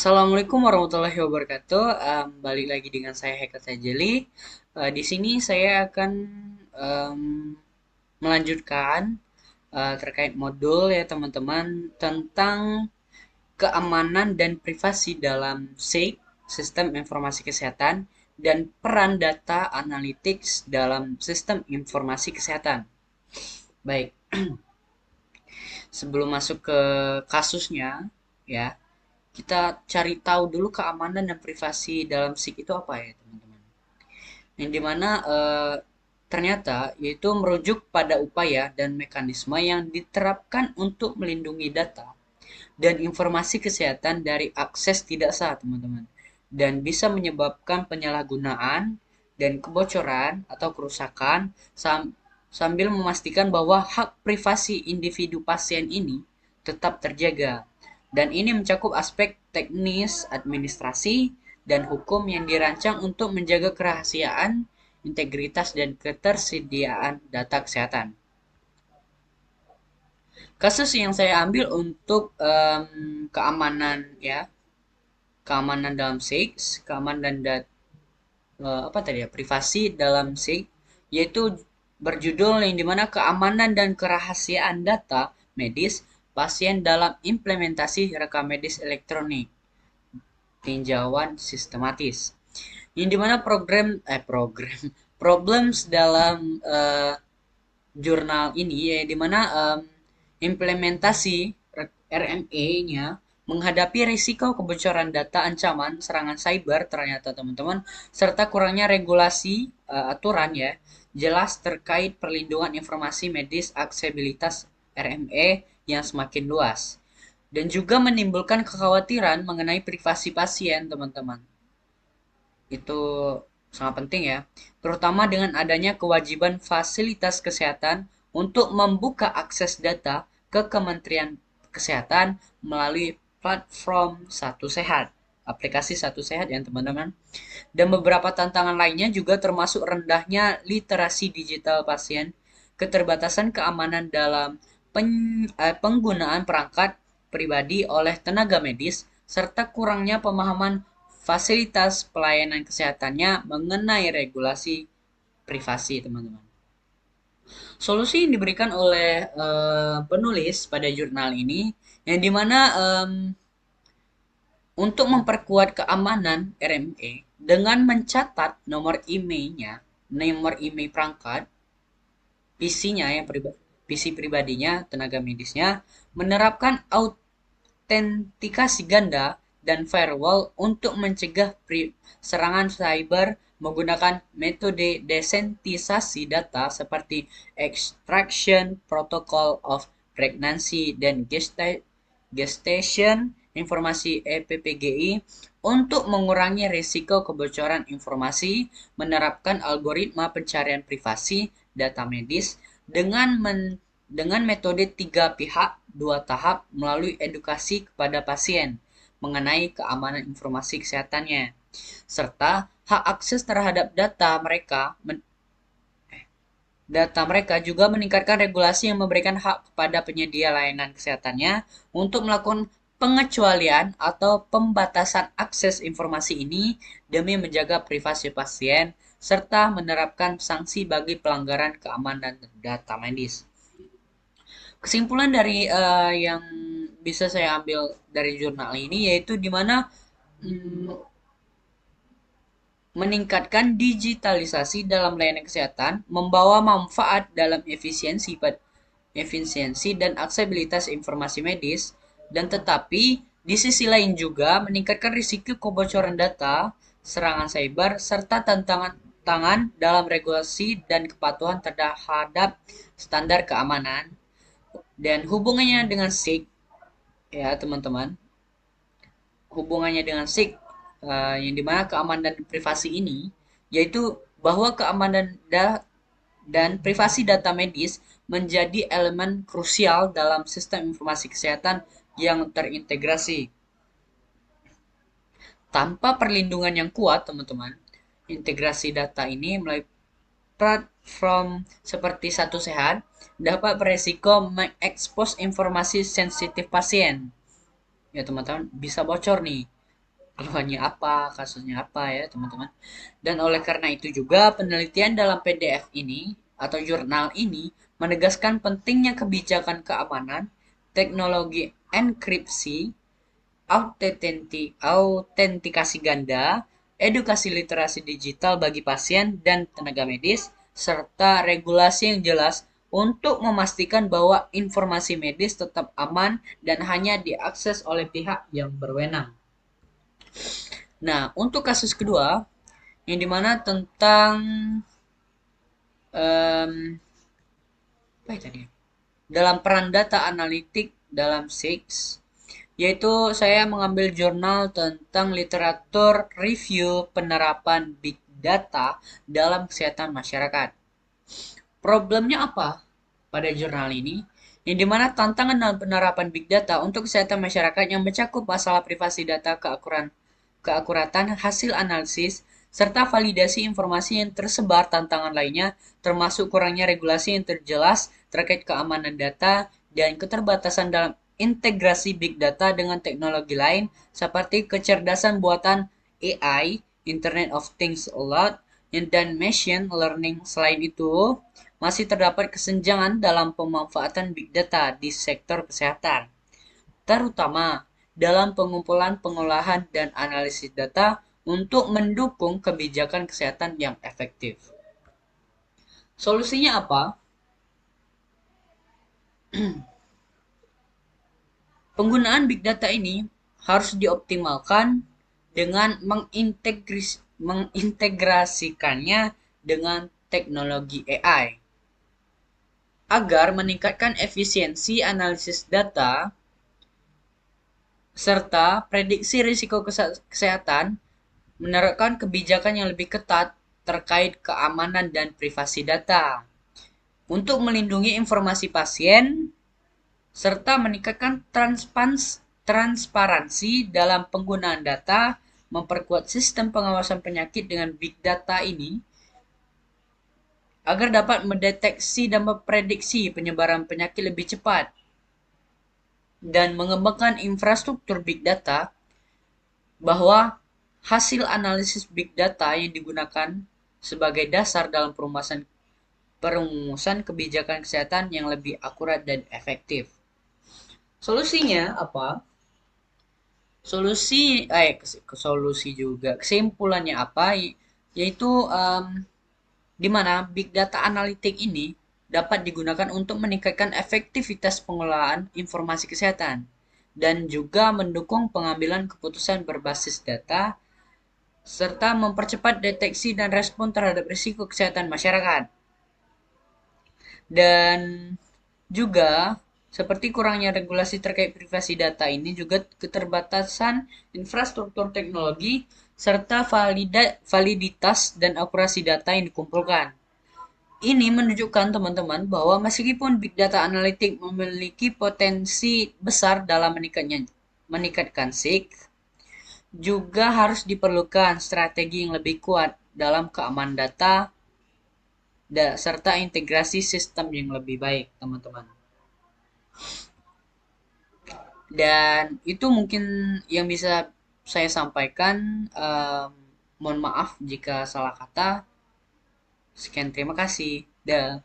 Assalamualaikum warahmatullahi wabarakatuh. Balik lagi dengan saya Heka Tajeli. Di sini saya akan em, melanjutkan terkait modul ya teman-teman tentang keamanan dan privasi dalam SIK, Sistem Informasi Kesehatan, dan peran data analytics dalam sistem informasi kesehatan. Baik, sebelum masuk ke kasusnya, ya kita cari tahu dulu keamanan dan privasi dalam SIK itu apa ya teman-teman. Yang dimana ternyata yaitu merujuk pada upaya dan mekanisme yang diterapkan untuk melindungi data dan informasi kesehatan dari akses tidak sah teman-teman. Dan bisa menyebabkan penyalahgunaan dan kebocoran atau kerusakan sambil memastikan bahwa hak privasi individu pasien ini tetap terjaga. Dan ini mencakup aspek teknis, administrasi, dan hukum yang dirancang untuk menjaga kerahasiaan, integritas, dan ketersediaan data kesehatan. Kasus yang saya ambil untuk keamanan ya, keamanan dalam SIX, keamanan dan apa tadi ya, privasi dalam SIG, yaitu berjudul yang dimana keamanan dan kerahasiaan data medis pasien dalam implementasi rekam medis elektronik tinjauan sistematis. Yang dimana problems dalam jurnal ini ya dimana implementasi RME-nya menghadapi risiko kebocoran data ancaman serangan cyber ternyata teman-teman serta kurangnya regulasi aturan ya jelas terkait perlindungan informasi medis aksesibilitas RME yang semakin luas dan juga menimbulkan kekhawatiran mengenai privasi pasien teman-teman itu sangat penting ya, terutama dengan adanya kewajiban fasilitas kesehatan untuk membuka akses data ke Kementerian Kesehatan melalui platform Satu Sehat, aplikasi Satu Sehat ya teman-teman. Dan beberapa tantangan lainnya juga termasuk rendahnya literasi digital pasien, keterbatasan keamanan dalam penggunaan perangkat pribadi oleh tenaga medis, serta kurangnya pemahaman fasilitas pelayanan kesehatannya mengenai regulasi privasi, teman-teman. Solusi yang diberikan oleh penulis pada jurnal ini, yang dimana untuk memperkuat keamanan RME dengan mencatat nomor emailnya, nomor email perangkat, PC-nya yang PC pribadinya, tenaga medisnya, menerapkan autentikasi ganda dan firewall untuk mencegah serangan cyber menggunakan metode desentisasi data seperti extraction protocol of pregnancy dan gestation informasi EPPGI untuk mengurangi risiko kebocoran informasi, menerapkan algoritma pencarian privasi data medis dengan metode 3 pihak 2 tahap melalui edukasi kepada pasien mengenai keamanan informasi kesehatannya serta hak akses terhadap data mereka juga meningkatkan regulasi yang memberikan hak kepada penyedia layanan kesehatannya untuk melakukan pengecualian atau pembatasan akses informasi ini demi menjaga privasi pasien serta menerapkan sanksi bagi pelanggaran keamanan data medis. Kesimpulan dari yang bisa saya ambil dari jurnal ini yaitu di mana mm, meningkatkan digitalisasi dalam layanan kesehatan membawa manfaat dalam efisiensi dan aksesibilitas informasi medis dan tetapi di sisi lain juga meningkatkan risiko kebocoran data, serangan cyber serta tantangan dalam regulasi dan kepatuhan terhadap standar keamanan dan hubungannya dengan SIG ya teman-teman, hubungannya dengan SIG yang dimana keamanan dan privasi ini yaitu bahwa keamanan dan privasi data medis menjadi elemen krusial dalam sistem informasi kesehatan yang terintegrasi. Tanpa perlindungan yang kuat, teman-teman, integrasi data ini melalui platform seperti Satu Sehat dapat beresiko mengekspos informasi sensitif pasien. Ya teman-teman, bisa bocor nih keluhannya apa, kasusnya apa ya teman-teman. Dan oleh karena itu juga penelitian dalam PDF ini atau jurnal ini menegaskan pentingnya kebijakan keamanan, teknologi enkripsi, autentikasi ganda, edukasi literasi digital bagi pasien dan tenaga medis, serta regulasi yang jelas untuk memastikan bahwa informasi medis tetap aman dan hanya diakses oleh pihak yang berwenang. Nah, untuk kasus kedua, yang dimana tentang um, apa ya tadi? Dalam peran data analitik dalam SIX, yaitu saya mengambil jurnal tentang literatur review penerapan big data dalam kesehatan masyarakat. Problemnya apa pada jurnal ini? Yang dimana tantangan dalam penerapan big data untuk kesehatan masyarakat yang mencakup masalah privasi data, keakuratan hasil analisis, serta validasi informasi yang tersebar. Tantangan lainnya termasuk kurangnya regulasi yang terjelas terkait keamanan data dan keterbatasan dalam integrasi big data dengan teknologi lain seperti kecerdasan buatan AI, Internet of Things a lot, dan machine learning. Selain itu, masih terdapat kesenjangan dalam pemanfaatan big data di sektor kesehatan, terutama dalam pengumpulan, pengolahan, dan analisis data untuk mendukung kebijakan kesehatan yang efektif. Solusinya apa? Penggunaan big data ini harus dioptimalkan dengan mengintegrasikannya dengan teknologi AI agar meningkatkan efisiensi analisis data serta prediksi risiko kesehatan, menerapkan kebijakan yang lebih ketat terkait keamanan dan privasi data untuk melindungi informasi pasien serta meningkatkan transparansi dalam penggunaan data, memperkuat sistem pengawasan penyakit dengan big data ini agar dapat mendeteksi dan memprediksi penyebaran penyakit lebih cepat, dan mengembangkan infrastruktur big data bahwa hasil analisis big data yang digunakan sebagai dasar dalam perumusan kebijakan kesehatan yang lebih akurat dan efektif. Solusinya apa? Solusi juga kesimpulannya apa? Yaitu di mana big data analitik ini dapat digunakan untuk meningkatkan efektivitas pengelolaan informasi kesehatan dan juga mendukung pengambilan keputusan berbasis data serta mempercepat deteksi dan respon terhadap risiko kesehatan masyarakat. Dan juga seperti kurangnya regulasi terkait privasi data ini juga keterbatasan infrastruktur teknologi serta validitas dan akurasi data yang dikumpulkan. Ini menunjukkan teman-teman bahwa meskipun big data analitik memiliki potensi besar dalam meningkatkan SIG, juga harus diperlukan strategi yang lebih kuat dalam keamanan data serta integrasi sistem yang lebih baik, teman-teman. Dan itu mungkin yang bisa saya sampaikan. Mohon maaf jika salah kata. Sekian, terima kasih. Dah.